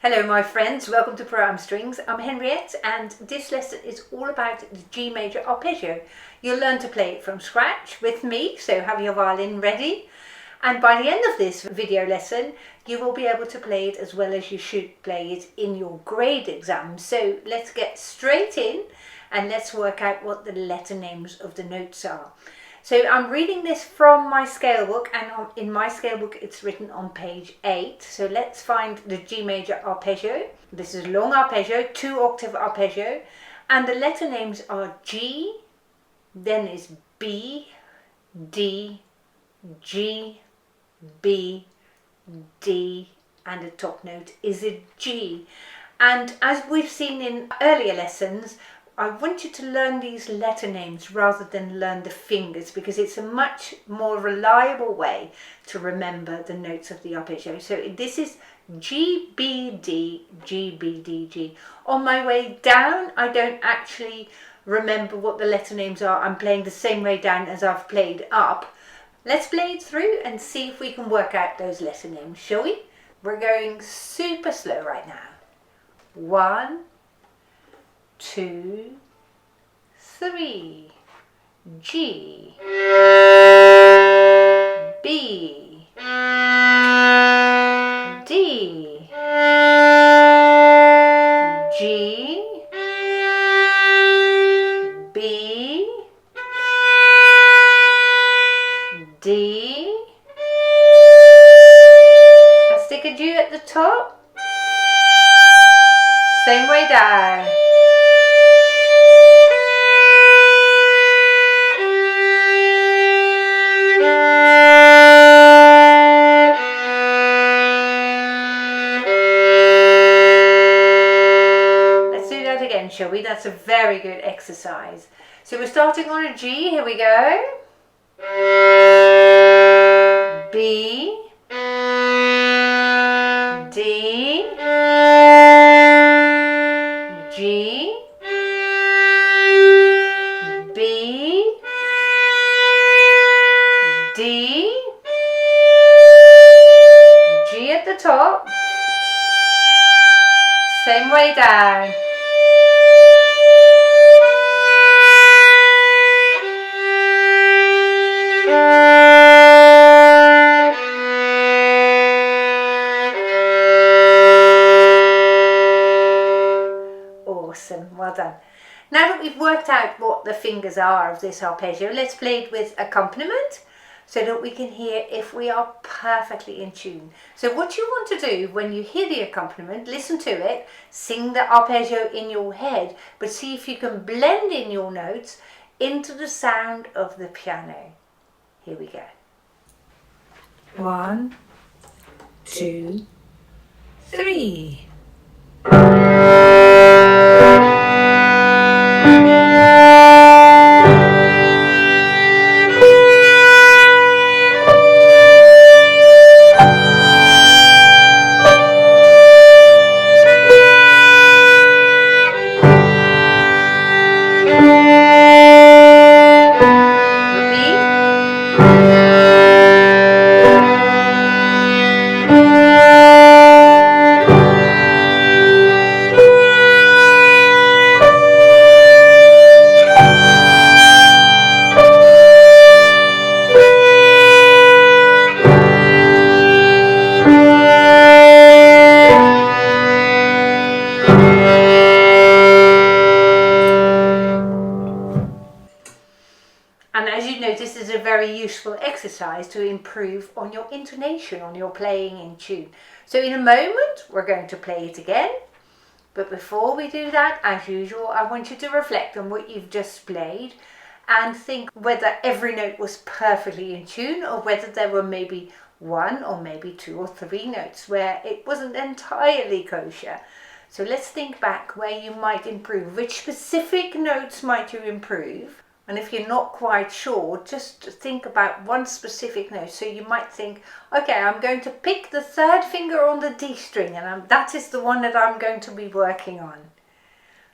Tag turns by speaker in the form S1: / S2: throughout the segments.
S1: Hello my friends, welcome to Program Strings. I'm Henriette and this lesson is all about the G major arpeggio. You'll learn to play it from scratch with me, so have your violin ready. And by the end of this video lesson, you will be able to play it as well as you should play it in your grade exam. So let's get straight in and let's work out what the letter names of the notes are. So I'm reading this from my scale book, and in my scale book it's written on page 8. So let's find the G major arpeggio. This is long arpeggio, 2-octave arpeggio, and the letter names are G, then is B, D, G, B, D, and the top note is a G. And as we've seen in earlier lessons, I want you to learn these letter names rather than learn the fingers, because it's a much more reliable way to remember the notes of the arpeggio. So this is G, B, D, G, B, D, G. On my way down, I don't actually remember what the letter names are. I'm playing the same way down as I've played up. Let's play it through and see if we can work out those letter names, shall we? We're going super slow right now. 1, 2, 3, G, B, D, G, B, D. I stick a G at the top, same way down. Shall we? That's a very good exercise. So we're starting on a G. Here we go. B, D, G, B, D, G at the top, same way down. Awesome, well done. Now that we've worked out what the fingers are of this arpeggio, let's play it with accompaniment so that we can hear if we are perfectly in tune. So what you want to do when you hear the accompaniment, listen to it, sing the arpeggio in your head, but see if you can blend in your notes into the sound of the piano. Here we go. 1, 2, 3. And as you notice, this is a very useful exercise to improve on your intonation, on your playing in tune. So in a moment, we're going to play it again. But before we do that, as usual, I want you to reflect on what you've just played and think whether every note was perfectly in tune or whether there were maybe 1 or maybe 2 or 3 notes where it wasn't entirely kosher. So let's think back where you might improve. Which specific notes might you improve? And if you're not quite sure, just think about one specific note. So you might think, okay, I'm going to pick the 3rd finger on the D string, and that is the one that I'm going to be working on.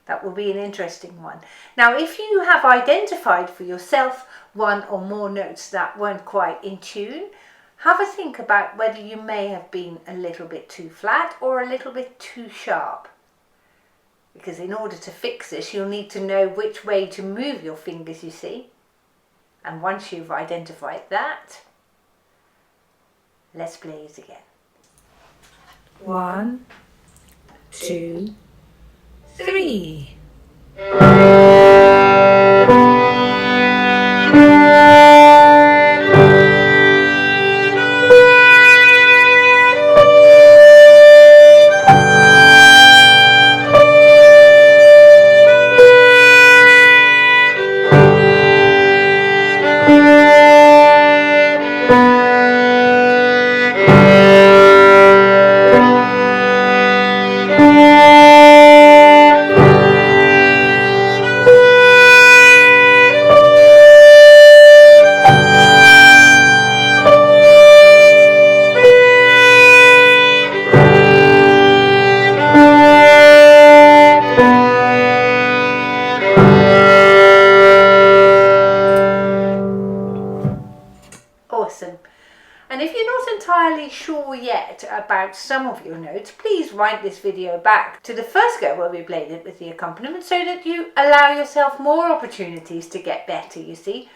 S1: That will be an interesting one. Now, if you have identified for yourself 1 or more notes that weren't quite in tune, have a think about whether you may have been a little bit too flat or a little bit too sharp. Because in order to fix this, you'll need to know which way to move your fingers, you see. And once you've identified that, let's play it again. 1, 2, 3. Awesome. And if you're not entirely sure yet about some of your notes, please write this video back to the first go where we played it with the accompaniment so that you allow yourself more opportunities to get better, you see.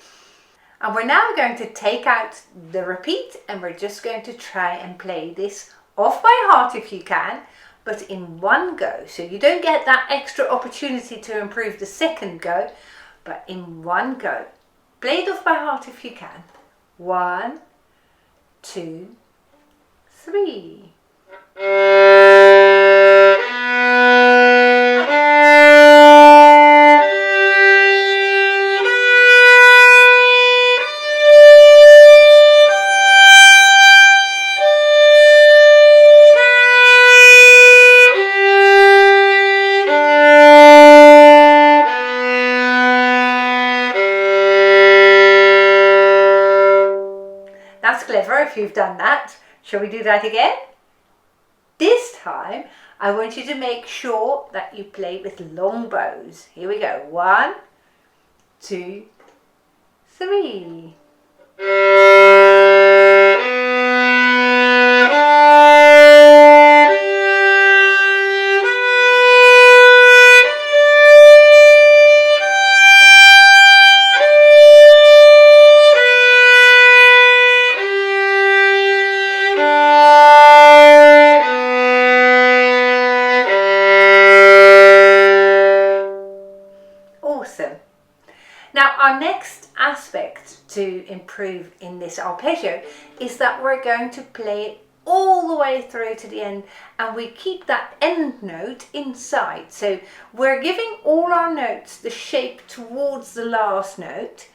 S1: And we're now going to take out the repeat and we're just going to try and play this off by heart if you can, but in one go. So you don't get that extra opportunity to improve the second go, but in one go. Play it off by heart if you can. 1, 2, 3. That's clever if you've done that. Shall we do that again? This time I want you to make sure that you play with long bows. Here we go. 1, 2, 3. Awesome. Now our next aspect to improve in this arpeggio is that we're going to play it all the way through to the end and we keep that end note inside. So we're giving all our notes the shape towards the last note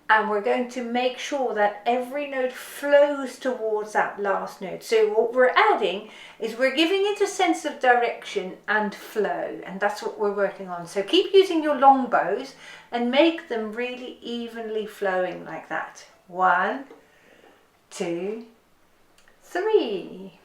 S1: and we're going to make sure that every note flows towards that last note. So what we're adding is we're giving it a sense of direction and flow, and that's what we're working on. So keep using your long bows and make them really evenly flowing like that. 1, 2, 3.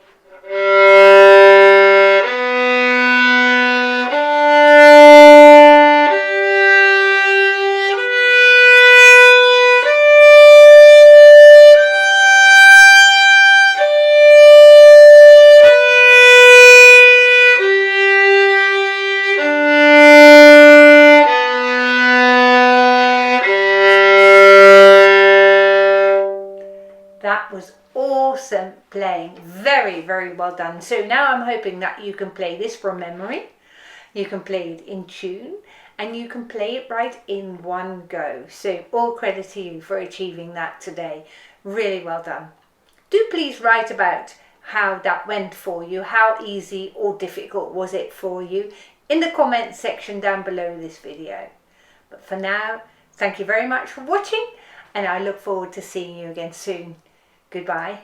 S1: That was awesome playing. Very, very well done. So now I'm hoping that you can play this from memory. You can play it in tune and you can play it right in one go. So all credit to you for achieving that today. Really well done. Do please write about how that went for you. How easy or difficult was it for you in the comments section down below this video. But for now, thank you very much for watching and I look forward to seeing you again soon. Goodbye.